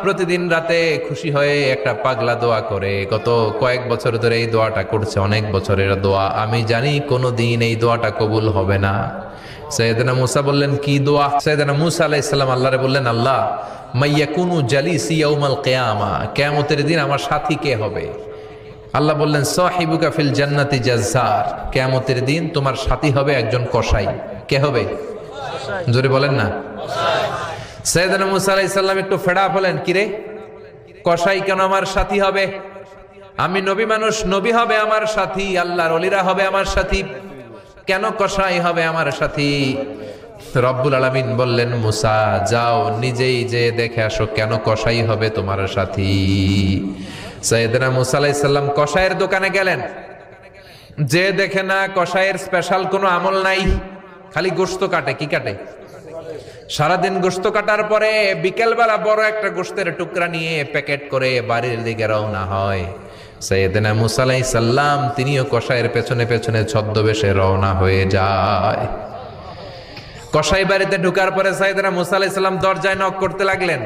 প্রতিদিন রাতে খুশি হয়ে একটা পাগলা দোয়া করে, গত কয়েক বছর ধরে এই দোয়াটা করছে, অনেক বছরের দোয়া। আমি জানি কোনোদিন এই দোয়াটা কবুল হবে না। সৈয়দনা মুসা বললেন, কি দোয়া? সৈয়দনা মুসা আলাইহিস সালাম আল্লাহরে বললেন, আল্লাহ মাইয়াকুনু জালিসি ইয়াউমাল কিয়ামা, কিয়ামতের দিন আমার সাথী কে হবে? আল্লাহ বললেন, সাহিবুকা ফিল জান্নাতি জাজ্জার, কিয়ামতের দিন তোমার সাথী হবে একজন কসাই। কে হবে? জোরে বলেন না। সৈয়দনা মুসা আলাইহিস সালাম একটু ফেড়া হলেন, কিরে কসাই কেন আমার সাথী হবে? আমি নবী মানুষ, নবী হবে আমার সাথী, আল্লাহর ওলিরা হবে আমার সাথী, কেন কসাই হবে আমার সাথী? রব্বুল আলামিন বললেন, মুসা যাও নিজেই যে দেখে আসো কেন কসাই হবে তোমার সাথী। সৈয়দনা মুসা আলাইহিস সালাম কসাইয়ের দোকানে গেলেন, যে দেখে না কসাইয়ের স্পেশাল কোনো আমল নাই, খালি গোশত কাটে। কি কাটে? সারাদিন গোশত কাটার পরে বিকেলবেলা বড় একটা গোশতের টুকরা নিয়ে প্যাকেট করে বাড়ির দিকে রওনা হয়। সাইয়েদনা মুসা আলাইহিস সালাম তিনিও কসাইয়ের পেছনে পেছনে ছদ্মবেশে রওনা হয়ে যায়। কসাই বাড়িতে ঢোকার পরে সাইয়েদনা মুসা আলাইহিস সালাম দরজায় নক করতে লাগলেন।